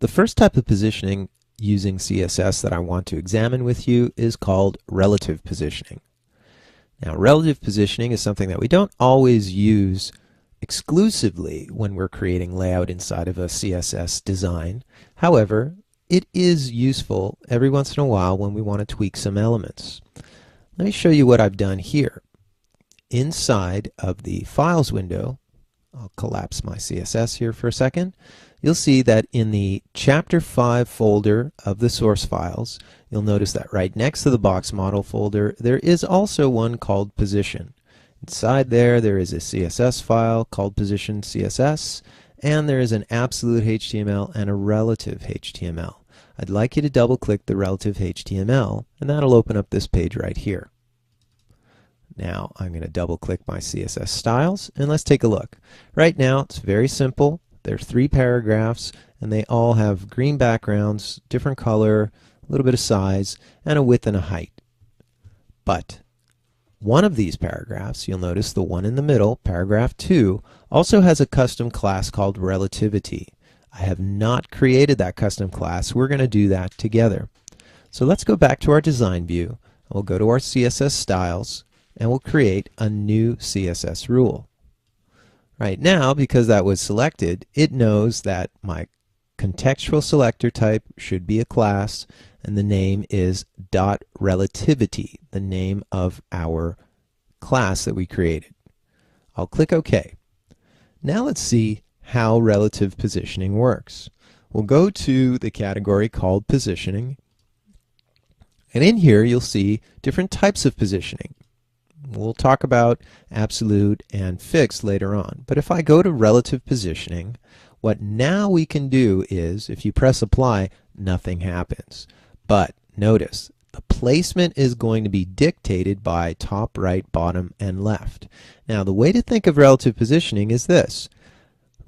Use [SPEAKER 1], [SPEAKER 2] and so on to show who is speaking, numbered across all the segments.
[SPEAKER 1] The first type of positioning using CSS that I want to examine with you is called relative positioning. Now, relative positioning is something that we don't always use exclusively when we're creating layout inside of a CSS design. However, it is useful every once in a while when we want to tweak some elements. Let me show you what I've done here. Inside of the Files window, I'll collapse my CSS here for a second. You'll see that in the Chapter 5 folder of the source files, you'll notice that right next to the box model folder, there is also one called Position. Inside there is a CSS file called Position CSS, and there is an absolute HTML and a relative HTML. I'd like you to double-click the relative HTML, and that'll open up this page right here. Now I'm going to double-click my CSS styles, and let's take a look. Right now, it's very simple. There are 3 paragraphs, and they all have green backgrounds, different color, a little bit of size, and a width and a height. But one of these paragraphs, you'll notice the one in the middle, paragraph 2, also has a custom class called Relativity. I have not created that custom class. We're going to do that together. So let's go back to our design view. We'll go to our CSS styles, and we'll create a new CSS rule. Right now, because that was selected, it knows that my contextual selector type should be a class, and the name is .relativity, the name of our class that we created. I'll click OK. Now let's see how relative positioning works. We'll go to the category called Positioning, and in here you'll see different types of positioning. We'll talk about absolute and fixed later on. But if I go to relative positioning, what now we can do is, if you press apply, nothing happens. But notice, the placement is going to be dictated by top, right, bottom, and left. Now, the way to think of relative positioning is this.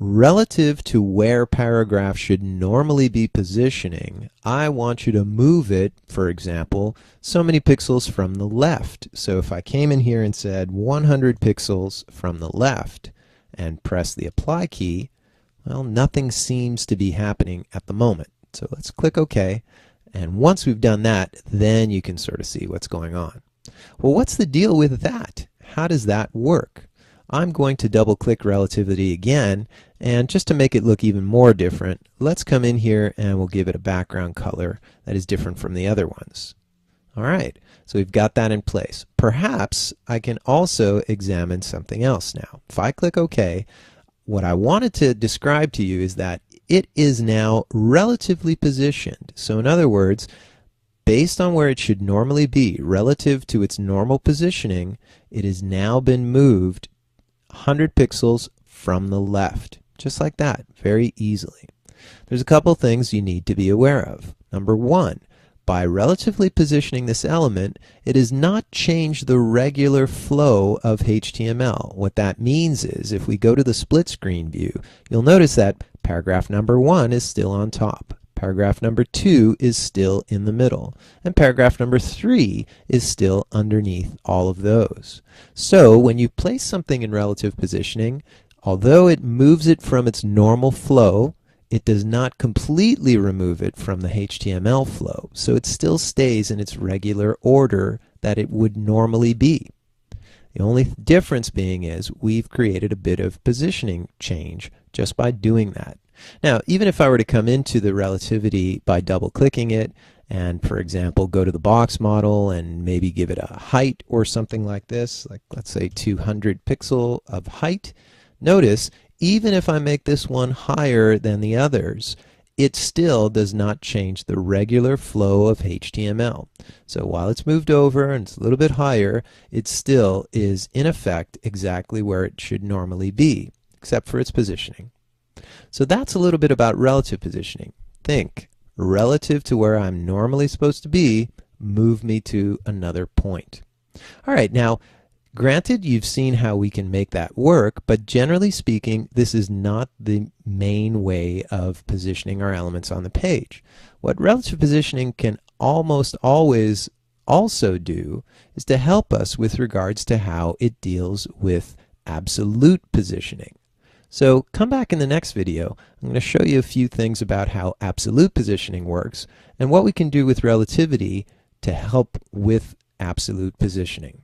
[SPEAKER 1] Relative to where paragraph should normally be positioning, I want you to move it, for example, so many pixels from the left. So if I came in here and said 100 pixels from the left and press the apply key, well, nothing seems to be happening at the moment. So let's click OK. And once we've done that, then you can sort of see what's going on. Well, what's the deal with that? How does that work? I'm going to double click relativity again, and just to make it look even more different, let's come in here and we'll give it a background color that is different from the other ones. Alright, so we've got that in place. Perhaps I can also examine something else now. If I click OK, what I wanted to describe to you is that it is now relatively positioned. So in other words, based on where it should normally be relative to its normal positioning, it has now been moved 100 pixels from the left, just like that, very easily. There's a couple things you need to be aware of. Number one, by relatively positioning this element, it has not changed the regular flow of HTML. What that means is, if we go to the split screen view, you'll notice that paragraph number 1 is still on top. Paragraph number 2 is still in the middle, and paragraph number 3 is still underneath all of those. So when you place something in relative positioning, although it moves it from its normal flow, it does not completely remove it from the HTML flow, so it still stays in its regular order that it would normally be. The only difference being is we've created a bit of positioning change just by doing that. Now, even if I were to come into the relativity by double-clicking it and, for example, go to the box model and maybe give it a height or something like this, like let's say 200 pixel of height, notice even if I make this one higher than the others, it still does not change the regular flow of HTML. So while it's moved over and it's a little bit higher, it still is in effect exactly where it should normally be, except for its positioning. So that's a little bit about relative positioning. Think, relative to where I'm normally supposed to be, move me to another point. All right, now, granted, you've seen how we can make that work, but generally speaking, this is not the main way of positioning our elements on the page. What relative positioning can almost always also do is to help us with regards to how it deals with absolute positioning. So come back in the next video. I'm going to show you a few things about how absolute positioning works and what we can do with relativity to help with absolute positioning.